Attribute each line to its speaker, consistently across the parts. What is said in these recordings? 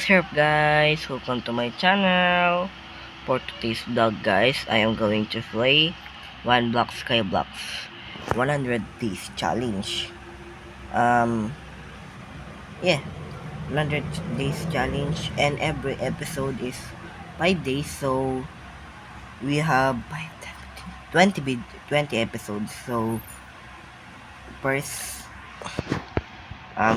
Speaker 1: What's up guys? Welcome to my channel. For today's vlog guys, I am going to play One Block Skyblocks 100 Days Challenge. Yeah, 100 Days Challenge, and every episode is 5 days, so we have 20 episodes. So first,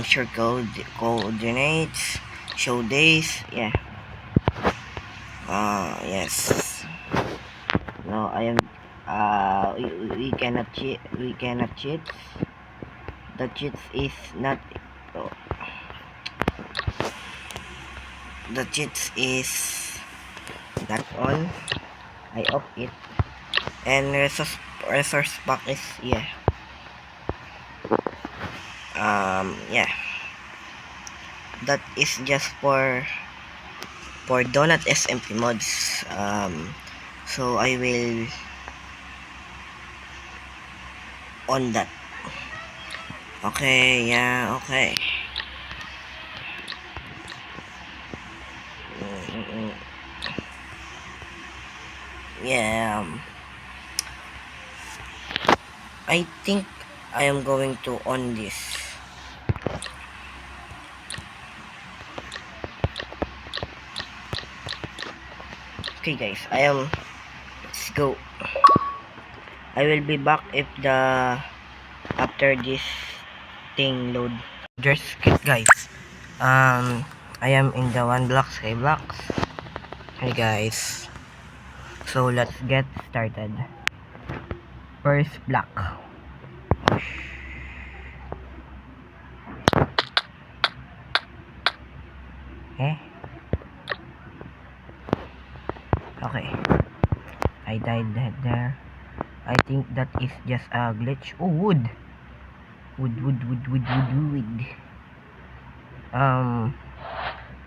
Speaker 1: circle coordinates, show days, yeah. Yes. No, I am. We cannot cheat. We cannot cheat. The cheat is not. Oh, the cheat is not on. I off it. And resource pack is, yeah. Yeah. That is just for Donut SMP mods. So I will on that. Okay. Yeah. Okay. Yeah. I think I am going to on this. Okay guys, let's go. I will be back if after this thing load. Just skip guys. I am in the One Block Skyblocks. Hey guys. So let's get started. First block. Eh? Okay. I died there. I think that is just a glitch. Oh, wood. Wood.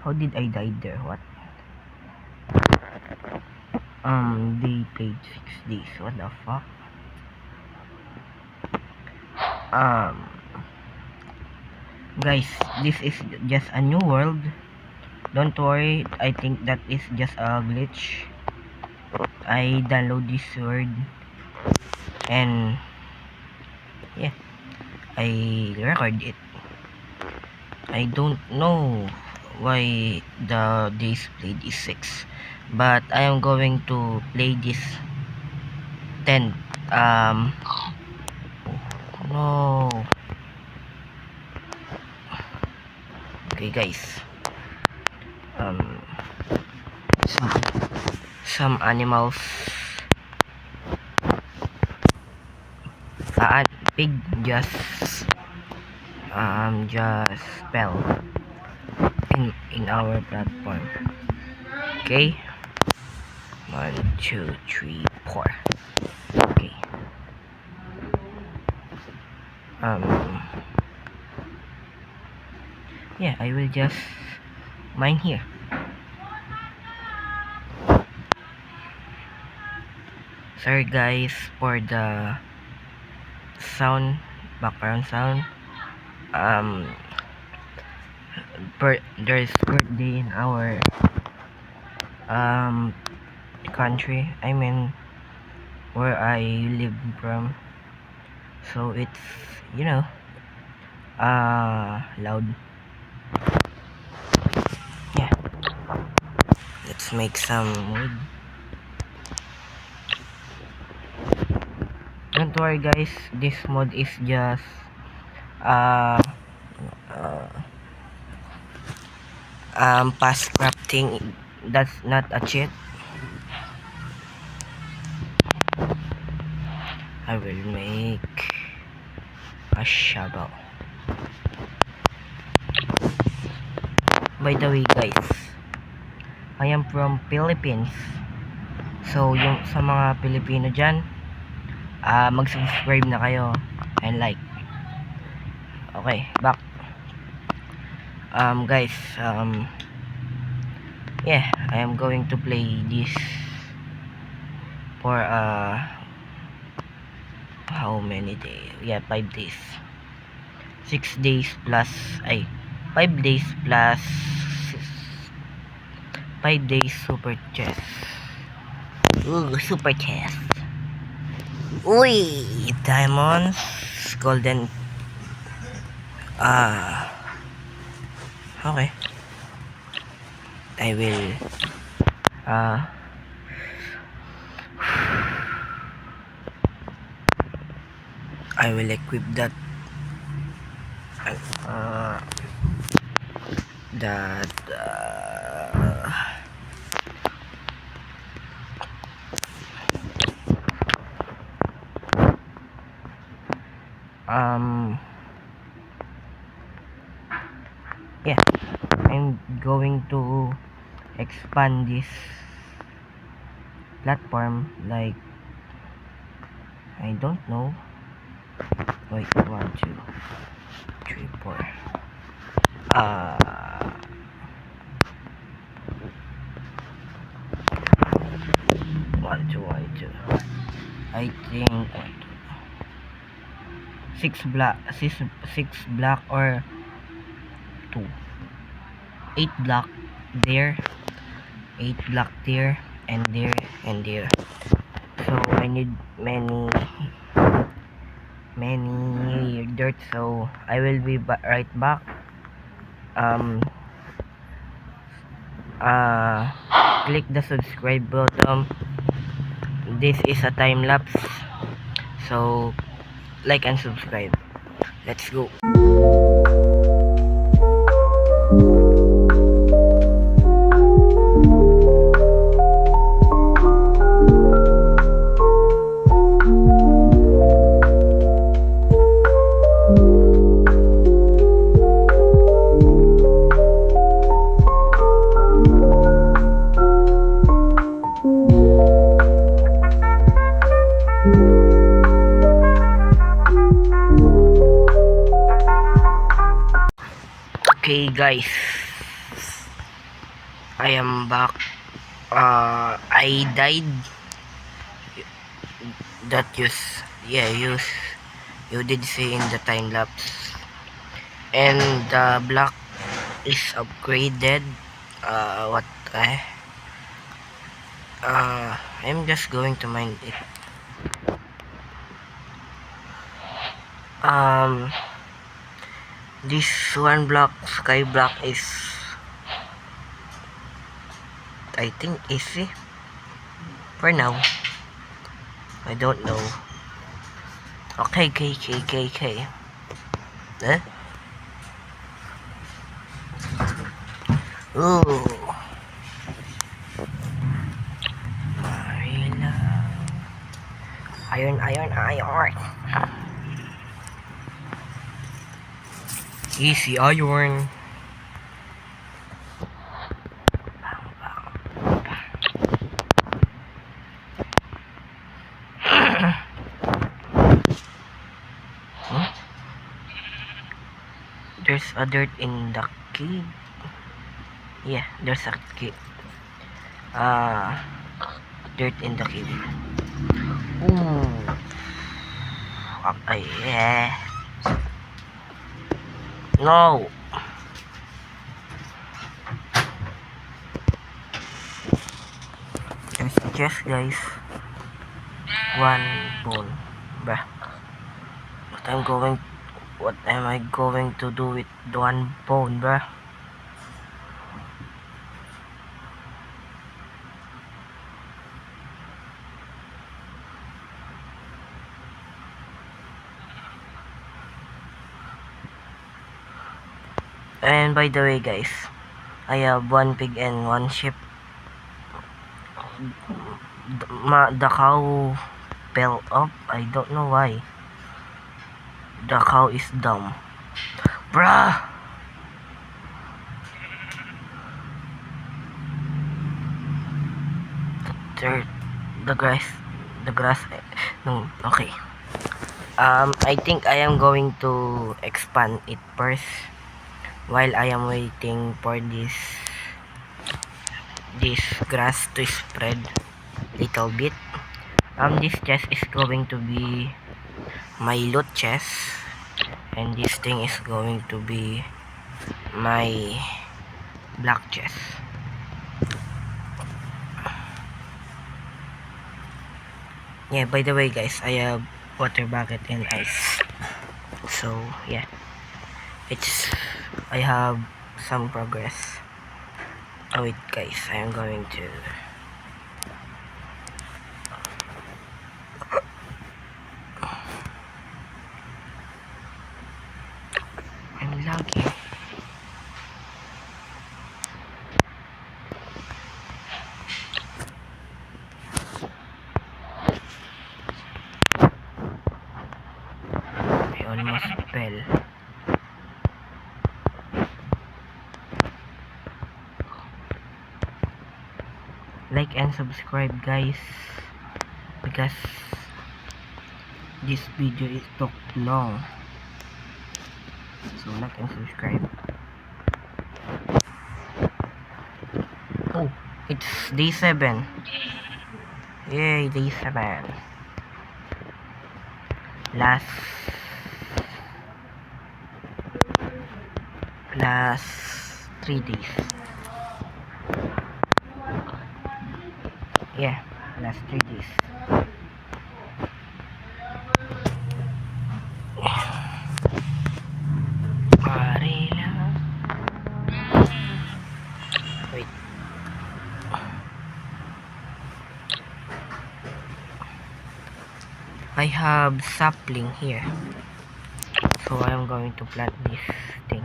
Speaker 1: How did I die there? What? They played 6 days. What the fuck? Guys, this is just a new world. Don't worry, I think that is just a glitch. I download this word and yeah, I record it. I don't know why the days played is 6, but I am going to play this 10. No. Okay guys, some animals, pig just fell in our platform. Okay, 1 2 3 4. Okay, yeah, I will just mine here. Sorry guys for the background sound. There's birthday in our country, I mean where I live from, so it's, you know, loud. Yeah, let's make some wood. Don't worry guys, this mod is just fast crafting. That's not a cheat. I will make a shovel. By the way guys, I am from Philippines. So yung sa mga Pilipino dyan, mag-subscribe na kayo and like. Okay, back. Guys, yeah, I am going to play this for how many days? Yeah, 5 days. 6 days plus 5 days plus 5 days super chest. Ooh, super chest. Uy, diamonds, golden. Okay. I will I will equip that that yeah, I'm going to expand this platform, like, I don't know. Wait, 1 2 3 4 1 2 1 2, I think 6 block or 2 8 block there, 8 block there, and there, and there. So I need many dirt, so I will be right back. Click the subscribe button. This is a time lapse, so like and subscribe. Let's go. Okay guys, I am back. I died. That you did see in the time lapse, and the block is upgraded. What I'm just going to mine it. This one block, sky block, is, I think, easy for now. I don't know. Okay, eh? Ooh, Marilla. Iron. Easy iron. There's a dirt in the cave. Yeah, there's a cave. Dirt in the cave. Ooh. Okay, yeah. No. There's a chest, guys. 1 bone. Bruh. What am I going to do with 1 bone, bruh? And by the way, guys, I have 1 pig and 1 sheep. The cow fell up. I don't know why. The cow is dumb. Bruh! The grass, no, okay. I think I am going to expand it first while I am waiting for this grass to spread little bit. This chest is going to be my loot chest, and this thing is going to be my black chest. Yeah, by the way guys, I have water bucket and ice. So yeah, it's I have some progress. Oh wait guys, I am going to I'm lagging. I almost fell. Like and subscribe guys, because this video is took long. So like and subscribe. Oh, it's day 7. Yay, day 7. Last last 3 days. Yeah, last 3 days. Marila. Wait. I have sapling here. So I am going to plant this thing.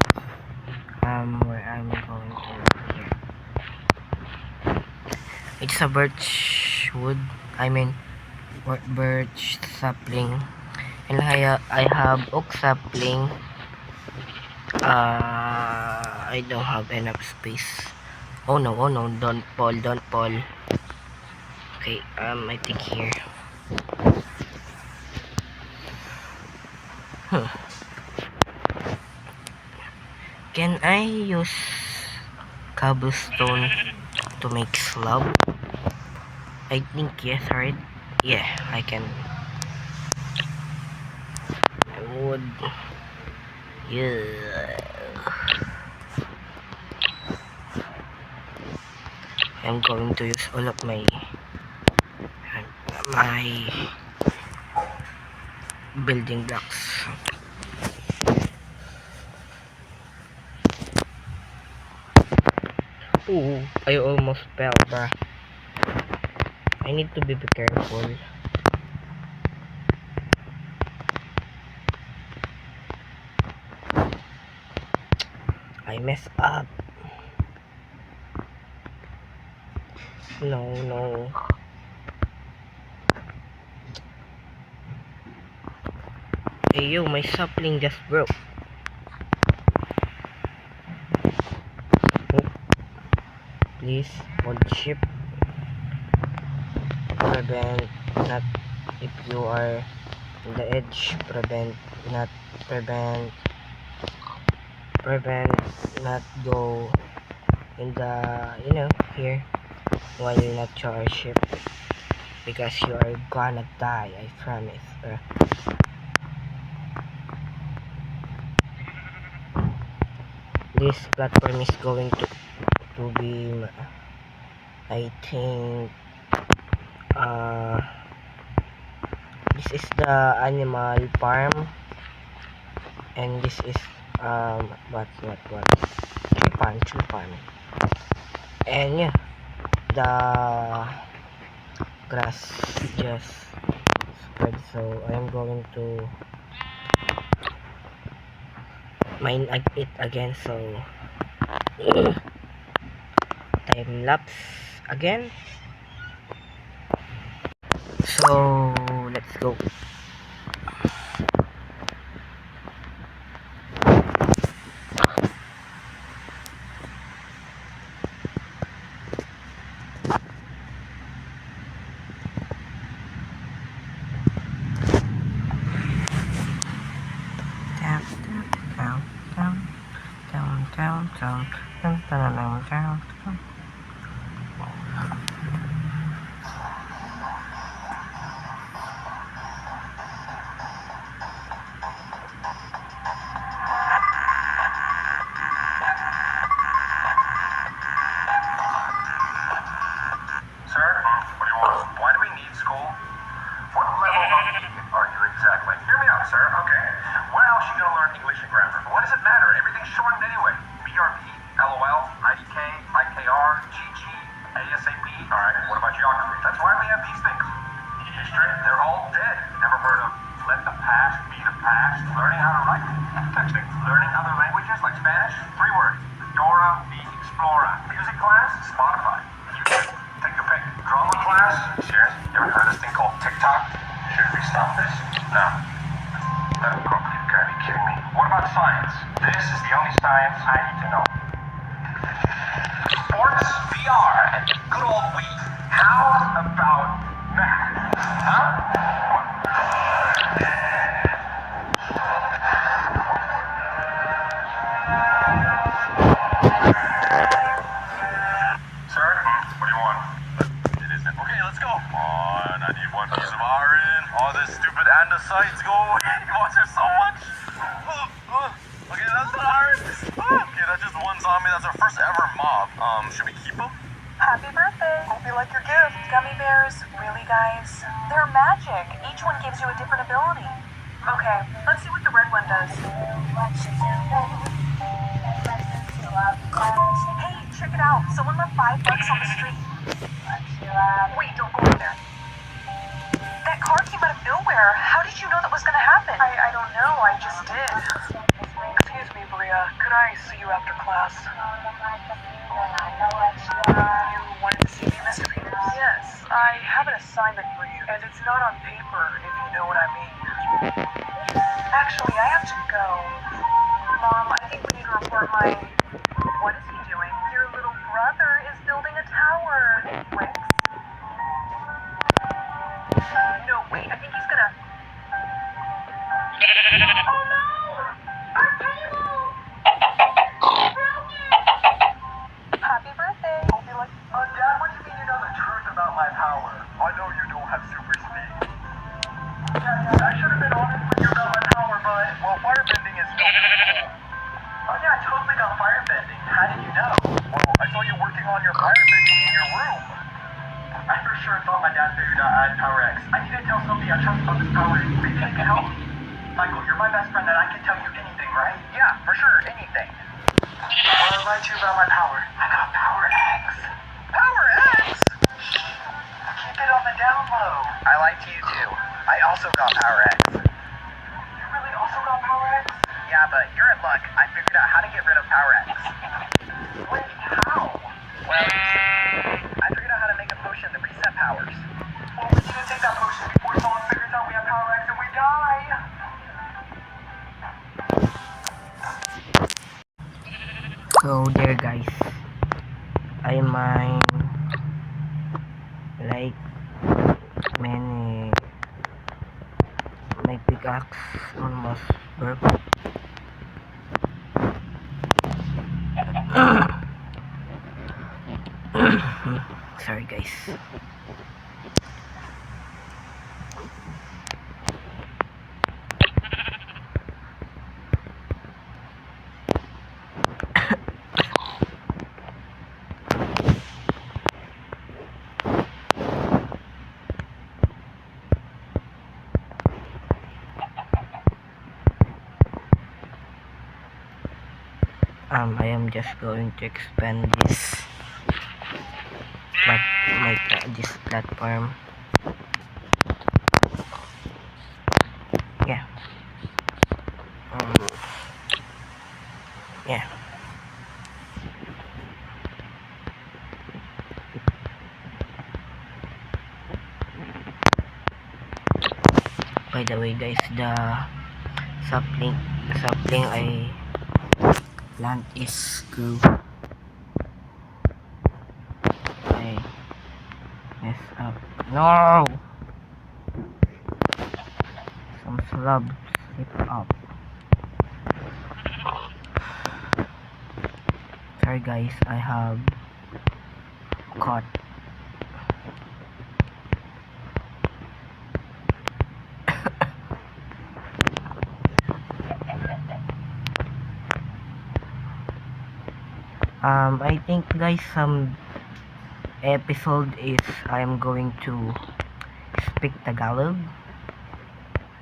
Speaker 1: Where I'm going to here. It's a birch wood. I mean birch sapling. And I have oak sapling. I don't have enough space. Oh no, don't fall, don't fall. Okay, I think here. Can I use cobblestone to make slab? I think yes, right? Yeah, I can. I would. Yeah. I'm going to use all of my building blocks. Ooh, I almost fell, bruh. I need to be careful. I messed up. No. Hey yo, my sapling just broke. Oh, please hold ship. Prevent not if you are in the edge. Prevent not go in the here while you're not your ship, because you are gonna die, I promise. This platform is going to be, I think, this is the animal farm, and this is what tree farm, and yeah, the grass just spread, so I am going to mine it again, so time lapse again, so let's go.
Speaker 2: sir. Okay. Where else you gonna learn English and grammar? What does it matter? Everything's shortened anyway. BRB, LOL, IDK, IKR, GG, ASAP. Alright, what about geography? That's why we have these things. History, they're all dead. Never heard of let the past be the past. Learning how to write. Texting. Learning other languages like Spanish. 3 words. Dora the Explorer. Music class, Spotify. YouTube. Take your pick. Drama class. Serious? You ever heard of this thing called TikTok? Should we stop this? No. You gotta be kidding me. What about science? This is the only science I need to know. Sports, VR, and good old Wii. How about math? Huh? Sir? What do you want? It isn't. Okay, let's go. Come on, I need one piece of iron. All this stupid andesites go away. You want there so much? Okay, that's not iron. Okay, that's just one zombie. That's our first ever mob. Should we keep him?
Speaker 3: Happy birthday. Hope you like your gift. Gummy bears, really guys? They're magic. Each one gives you a different ability. Okay, let's see what the red one does. Hey, check it out. Someone left $5 on the street. Wait, don't go in there. That car came out of nowhere. How did you know that was gonna happen? I don't know, I just did. Excuse me, Bria. Could I see you after class? You wanted to see me, Mr. Peters? Yes, I have an assignment for you, and it's not on paper, if you know what I mean. Actually, I have to go. Mom, I think we need to report my... What is he doing? Your little brother is building a tower. Rex? No, wait, I think he's gonna... Oh no! Our table! Happy birthday! Hope you like...
Speaker 2: Dad, what do you mean you know the truth about my power? I know you don't have super speed. Dad, I should have been honest with you about my power, but... Well, firebending is still cool. Oh yeah, I totally got firebending. How did you know? Well, I saw you working on your firebending in your room. I for sure thought my dad figured out how to Power X. I need to tell somebody I trust about this power. Maybe they can help me. Michael, you're my best friend and I can tell you anything, right? Yeah, for sure, anything. Well, I lied to you about my power. I got Power X. Power X? Keep it on the down low. I lied to you too. I also got Power X. You really also got Power X? Yeah, but you're in luck. I figured out how to get rid of Power X. Wait, how? Well, I figured out how to make a potion to reset powers. Well, we need to take that potion before someone figures out we have Power X and we die.
Speaker 1: So there guys, I mine like many. My pickaxe almost broke. Sorry guys. I am just going to expand this this platform. Yeah. Yeah. By the way guys, the sapling I plant is grew. I mess up. No! Some slabs slip up. Sorry guys, I have caught. I think guys some episode is I'm going to speak Tagalog.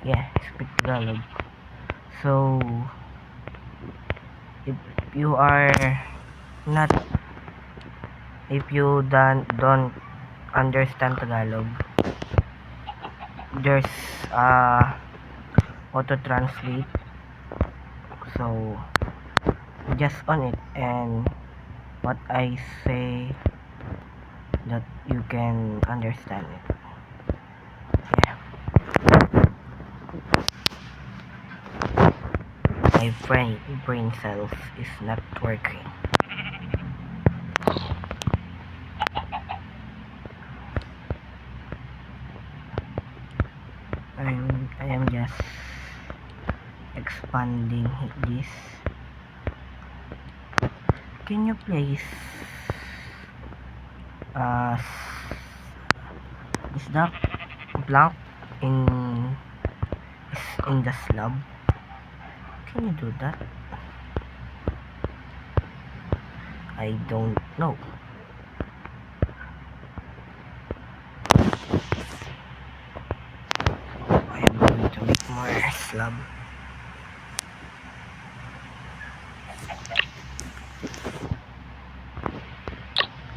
Speaker 1: Yeah, speak Tagalog. So, if you are not, if you don't understand Tagalog, there's auto translate. So, just on it, and what I say, that you can understand it. Yeah, my brain cells is not working. I am just expanding this. Can you please uh is that block in in the slab? Can you do that? I don't know. I am going to make more slab.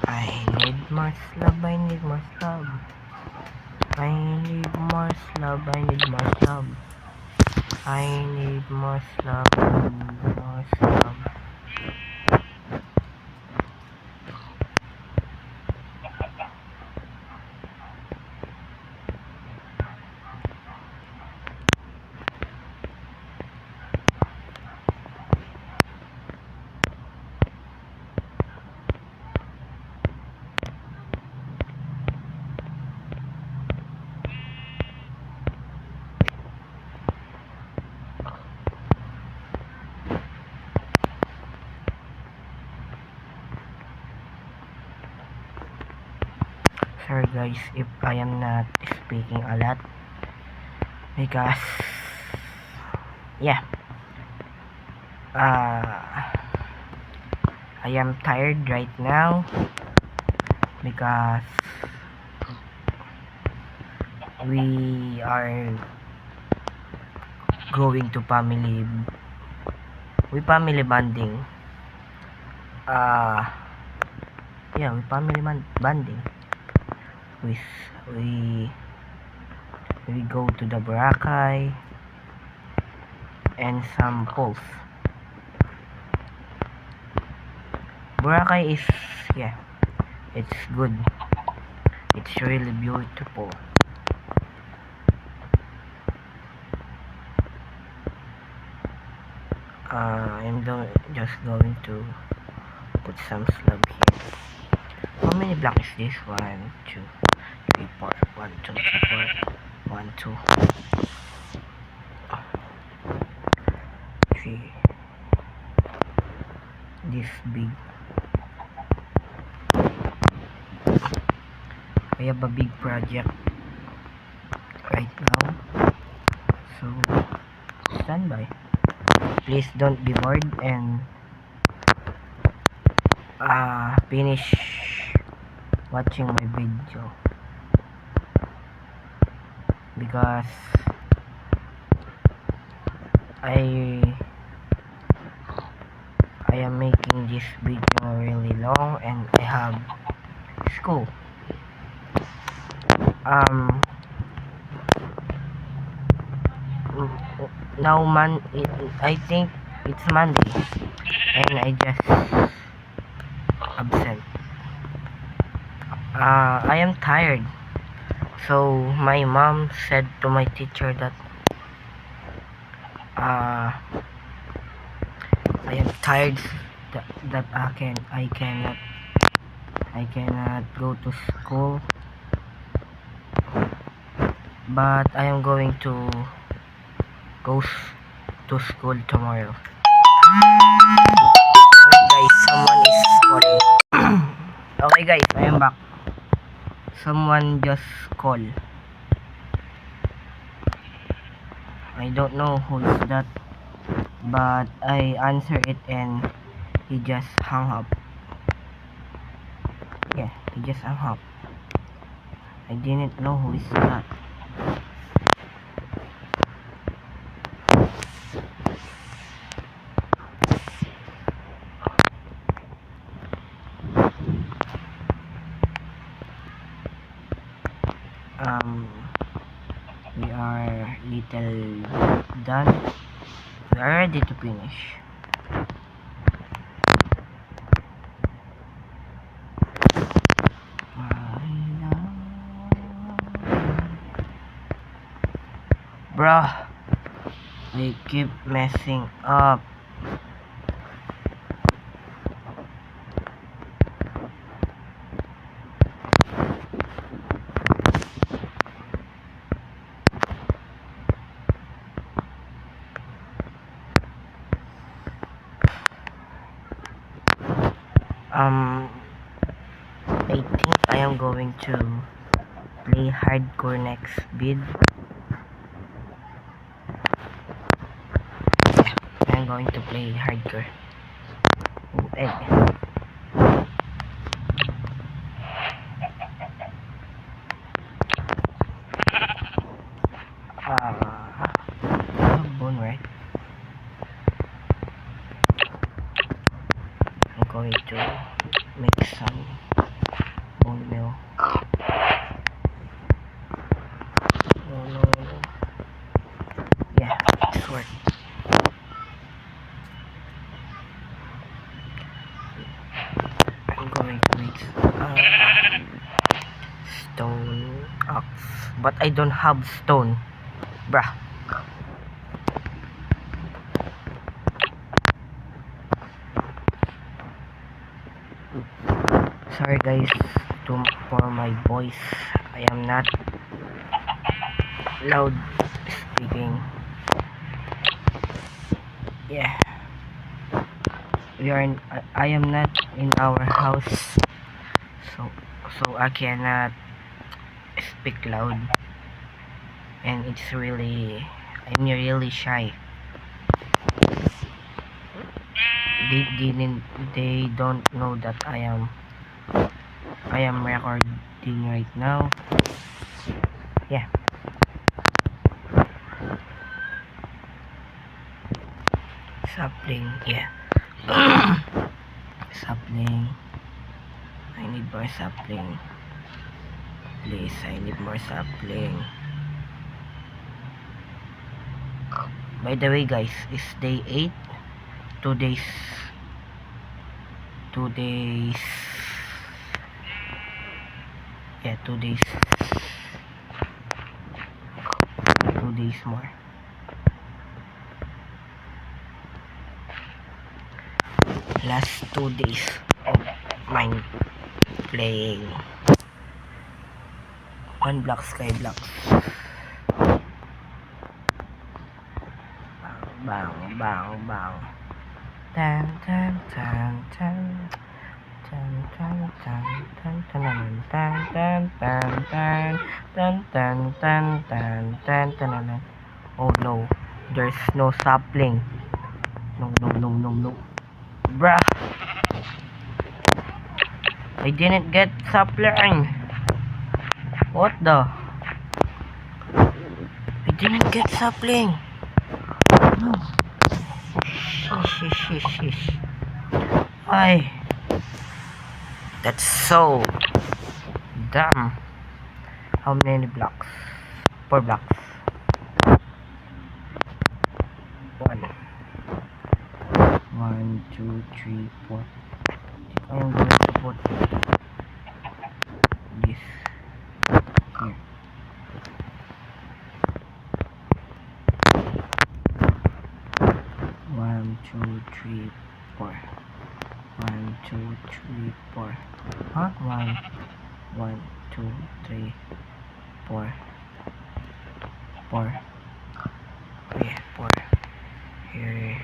Speaker 1: I need more slab. I need more slab. I need more slab. I need more slab. I need more slab. I need more slab. Sorry guys if I am not speaking a lot, because yeah, I am tired right now because we are going to family bonding. Yeah, we family bonding with we go to the Boracay and some pools. Boracay is, yeah, it's good. It's really beautiful. I'm just going to put some slab here. How many blocks is this? 1, 2, 3, 4. 1, 2, 3, 4. 1, 2, 3. This big. I have a big project right now. So, stand by. Please don't be bored and finish watching my video, because I am making this video really long and I have school. Now I think it's Monday and I just absent. I am tired. So my mom said to my teacher that I am tired, that I cannot go to school, but I am going to go to school tomorrow. Wait guys, someone is calling. Okay guys, I am back. Someone just called. I don't know who is that, but I answer it and he just hung up. Yeah, he just hung up. I didn't know who is that. little done. We are ready to finish. Bruh, I keep messing up. I think I am going to play hardcore next vid. Yeah, I'm going to play hardcore. Oh, egg. Bone, right? I'm going to make some bone meal. No. Yeah, it's work. I'm going to make stone axe, but I don't have stone, bruh. Sorry guys for my voice. I am not loud speaking. Yeah, I am not in our house, so I cannot speak loud, and I'm really shy. They don't know that I am recording right now. Yeah. Sapling, yeah. Sapling. I need more sapling. Please, I need more sapling. By the way guys, it's day 8. 2 days. 2 days. Yeah, 2 days. 2 days more. Last 2 days of mine playing 1 block Skyblock. Bang bang bang. Tan tan tan tan tan tan tan tan tan tan tan tan tan tan tan tan tan tan. Oh no, there's no sapling. No. Bruh, I didn't get sapling. What the? I didn't get sapling. No. Shish. Ay. That's so dumb. How many blocks? 4 blocks. 1, 2, 3, 4. I'm going to put this here. One, two, three, four. 1, 2, 3, 4. Huh? 1, 2, 3, 4. 4. Yeah, 4. Here.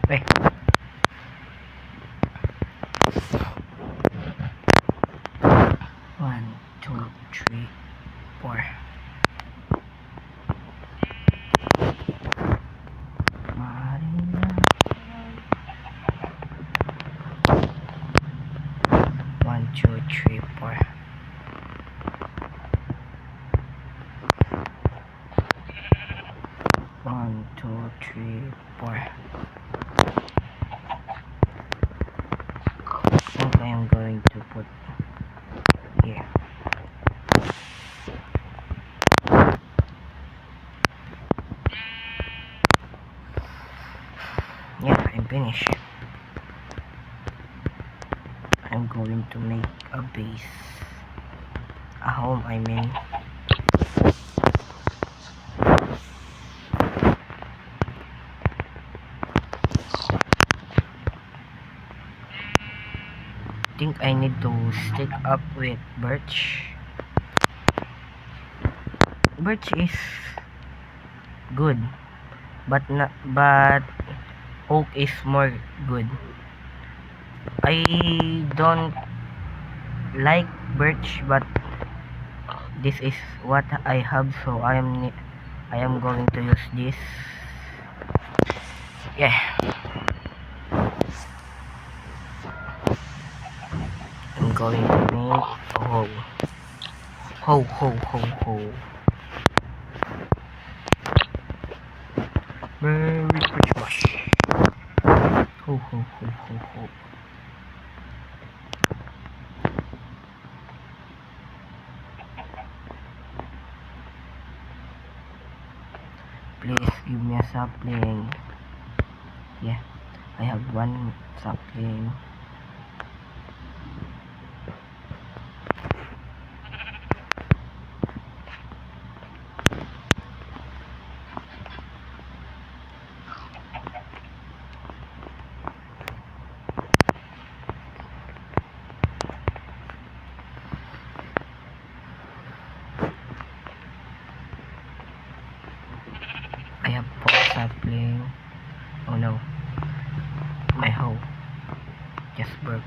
Speaker 1: Wait. 1, 2, 3, 4. Marina. 1, 2, 3, 4. One, two, three, 4. I think I am going to put here. finish. I'm going to make a base. A home, I mean. Think I need to stick up with birch. Birch is good, but oak is more good. I don't like birch, but this is what I have, so I am going to use this. Yeah. I'm going to make a hole. Ho. Merry Christmas. Ho. Please give me a sapling. Yeah, I have one sapling. I have 4 sapling. Oh no, my hoe just broke.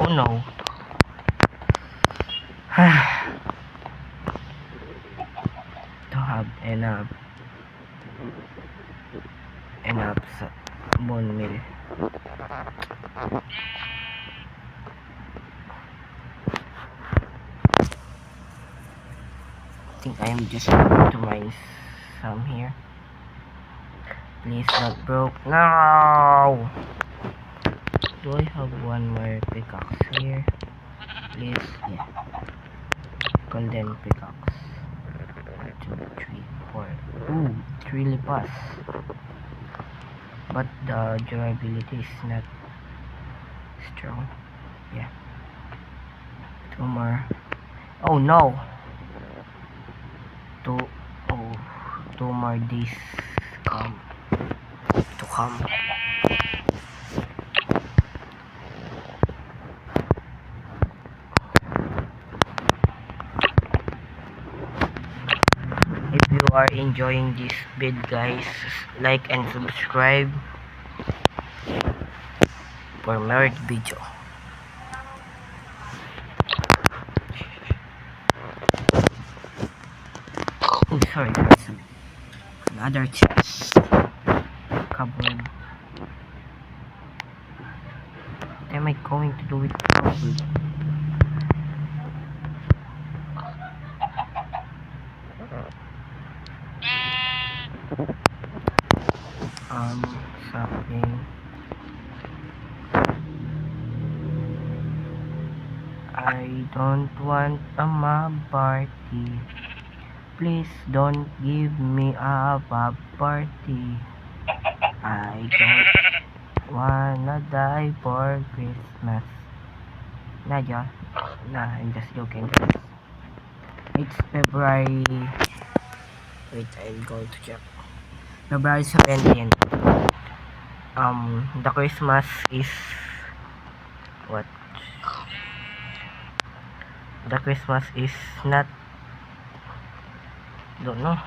Speaker 1: Oh no. To have enough bone meal. I think I am just going to mine some here. Please not broke. No! Do I have one more pickaxe here? Please, yeah. Golden pickaxe. 1, 2, 3, 4. Ooh, it really pass. But the durability is not strong. Yeah. 2 more. Oh no! 2 more days to come. If you are enjoying this vid, guys, like and subscribe for more video. Oh, sorry guys. Another chest. Cupboard. What am I going to do with cupboard? Something. I don't want a mob party. Please don't give me a mob party. I don't wanna die for Christmas. Nah, I'm just joking. It's February. Wait, I'm going to check. February 17th. The Christmas is what? The Christmas is not. Don't know.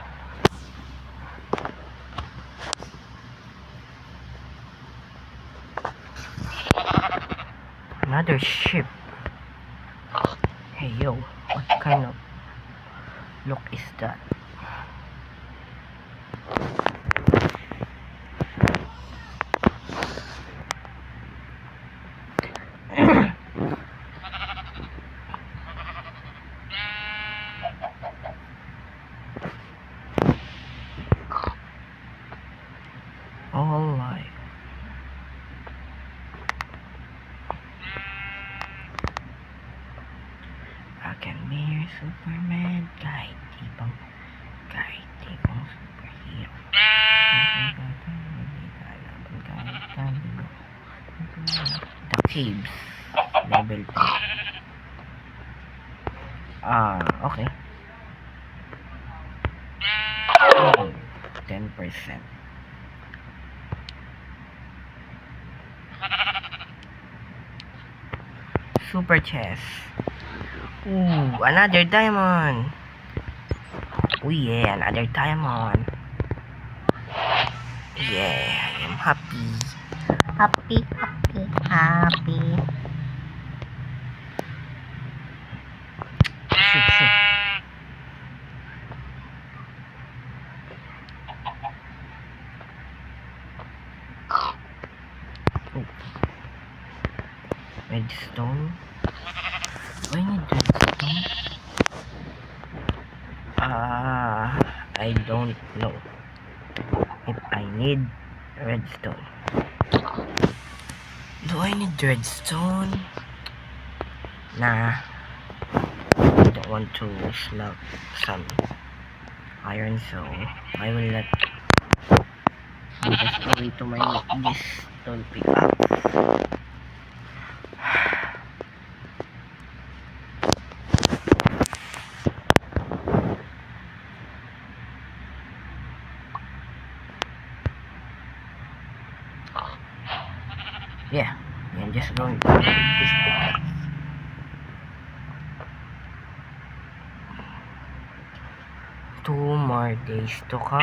Speaker 1: Another ship. Hey yo, what kind of look is that? Alright. I can be your Superman kahit ibang superhero. The Caves level 3. Okay. 10%. Super chest. Ooh, another diamond. Oh yeah, another diamond. Yeah, I am happy. Happy. Shoot. Oh. Redstone. Do I need redstone? I don't know if I need redstone. Do I need redstone? Nah, I don't want to slug some iron, so I will let just go into my this stone pick up. Yeah, I'm just going to pick this pickaxe. 2 more days to come,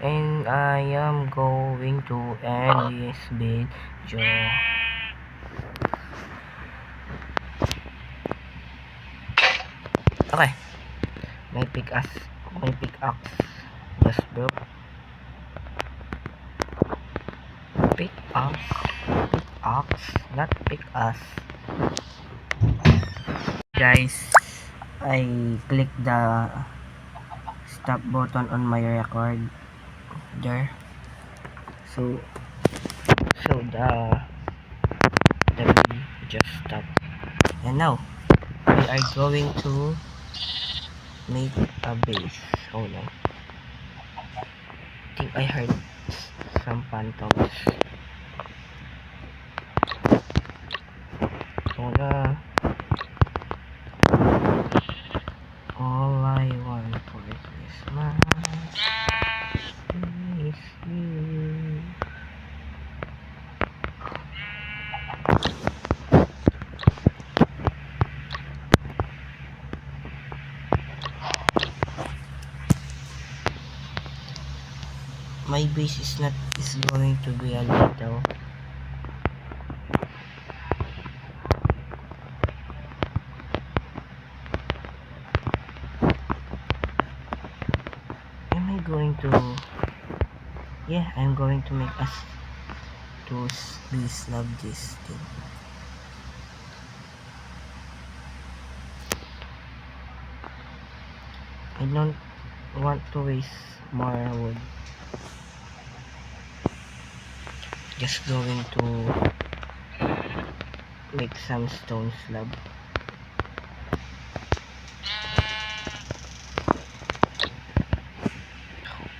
Speaker 1: and I am going to end this video. Okay, my pickaxe just broke. Pickaxe, not pickaxe. Guys, I clicked the stop button on my record there, so the video just stopped, and now we are going to make a base. Hold on, I think I heard some phantoms. Hold on. All I want for Christmas is you. My base is going to be a little. I'm going to make us to be slab this thing. I don't want to waste more wood. Just going to make some stone slab.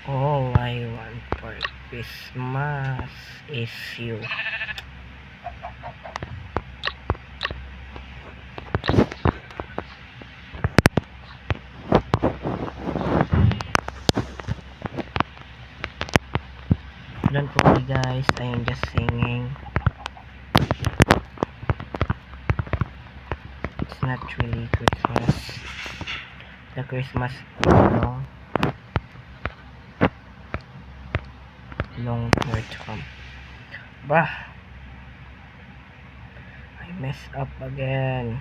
Speaker 1: All I want for Christmas is you. Don't worry guys, I am just singing. It's not really Christmas. The Christmas long more to come. Bah, I'm Mess up again.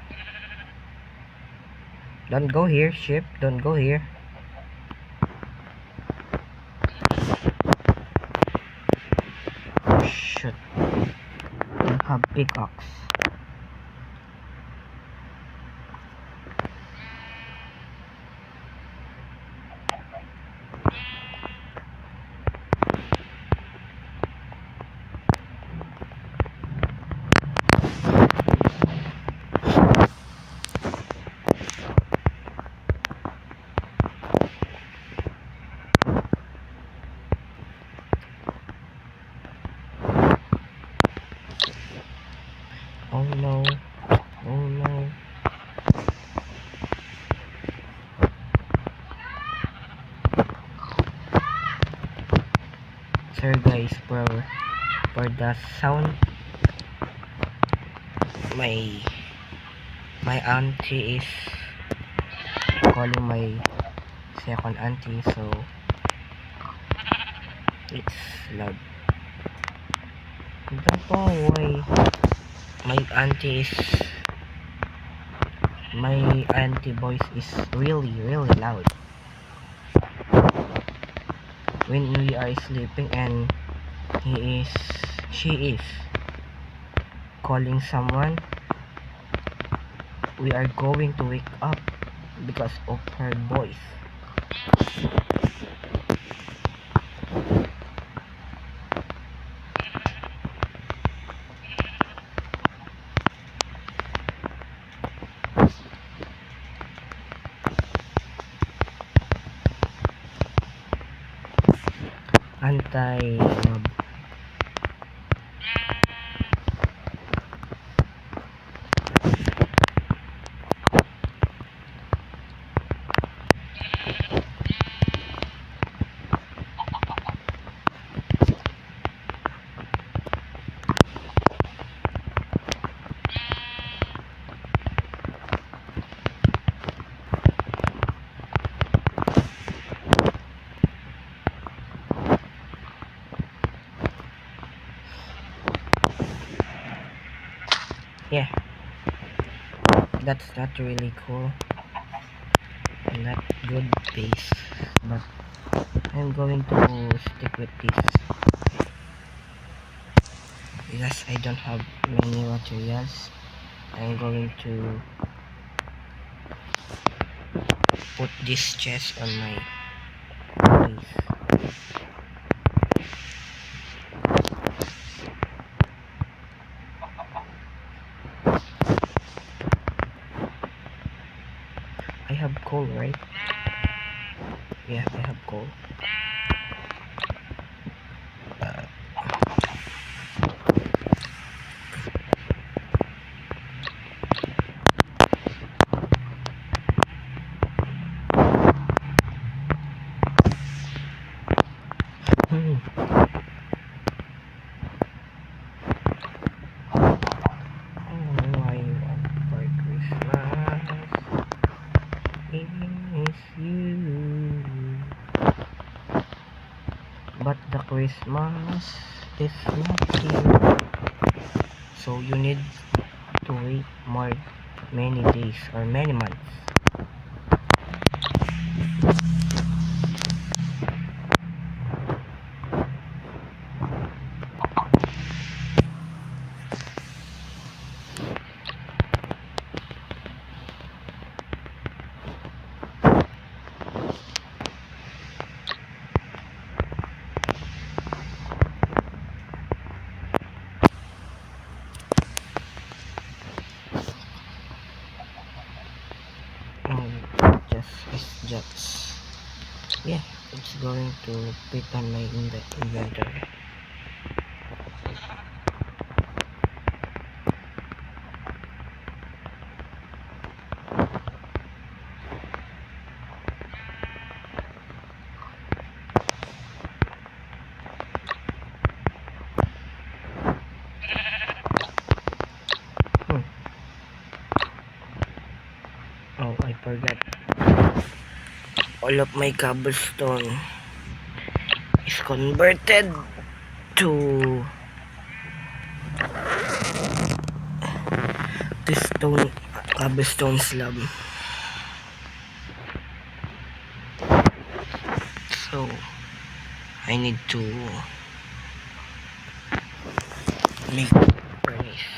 Speaker 1: Don't go here, ship. Don't go here. Shoot. Don't have pickaxe. Oh no. Oh no. Sorry guys for the sound. My auntie is calling my second auntie, so it's loud. Don't know why my auntie voice is really loud when we are sleeping, and she is calling someone. We are going to wake up because of her voice. Anti-mob. Yeah, that's not really cool, not good base, but I'm going to stick with this because I don't have many materials. I'm going to put this chest on my base. I have coal, right? Yeah, I have coal. Hmm. Oh, I want for Christmas is you, but the Christmas is not here, so you need to wait many days or many months. Just yeah, it's going to fit on my inventory. Oh, I forgot, all of my cobblestone is converted to cobblestone slab. So I need to make furnace.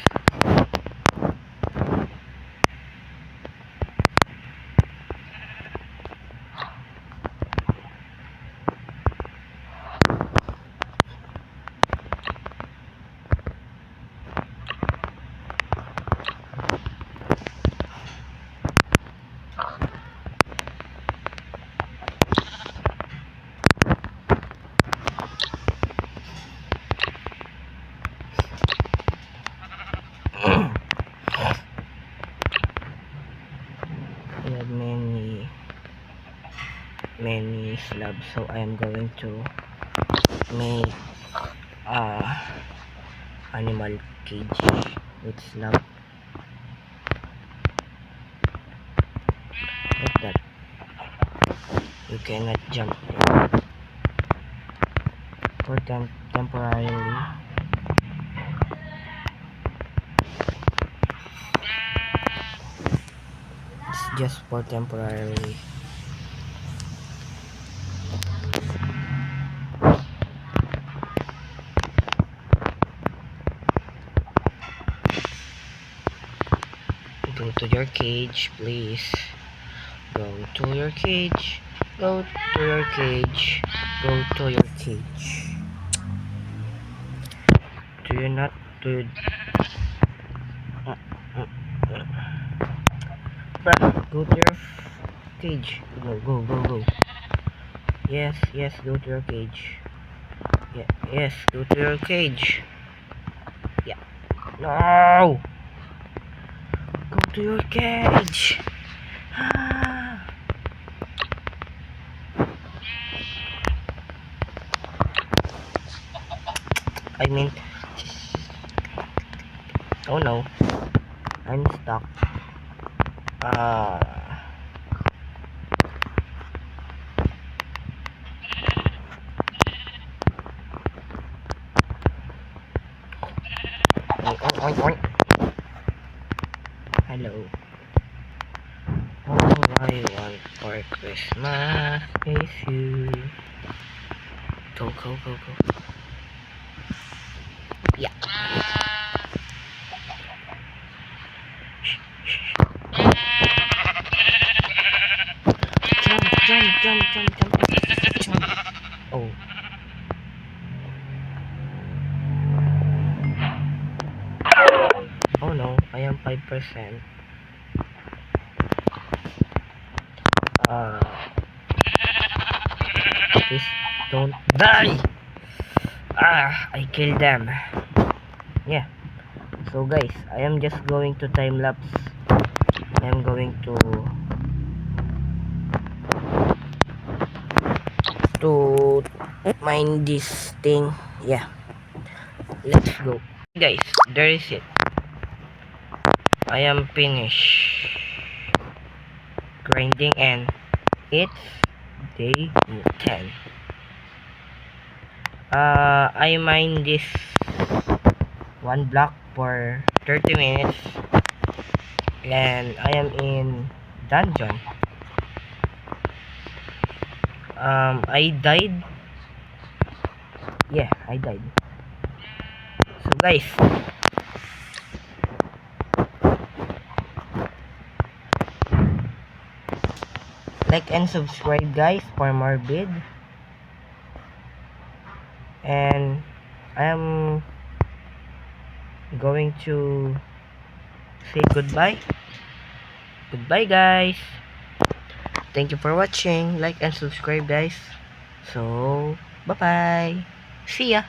Speaker 1: I have many slabs, so I am going to make animal cage with slab like that. You cannot jump there for temporarily. It's just for temporarily. Go to your cage, please. Go to your cage. Go to your cage. Go to your cage. Do you not do? Bruh, go to your cage. Go. Yes, go to your cage. Yeah, yes, go to your cage. Yeah. No! Go to your cage. Ah. I mean, oh no, I'm stuck. Oink, oink. Hello. All I want for Christmas is you. Go. Yeah. Jump. Oh. Oh no, I am 5%. Please don't die. I killed them. Yeah. So guys, I am just going to time lapse. I am going to mine this thing. Yeah. Let's go. Guys, there is it. I am finished grinding and it's day 10. I mine this one block for 30 minutes and I am in dungeon. I died. Yeah, I died. So guys, like and subscribe guys for more vid. And I am going to say goodbye. Goodbye guys. Thank you for watching. Like and subscribe guys. So bye bye. See ya.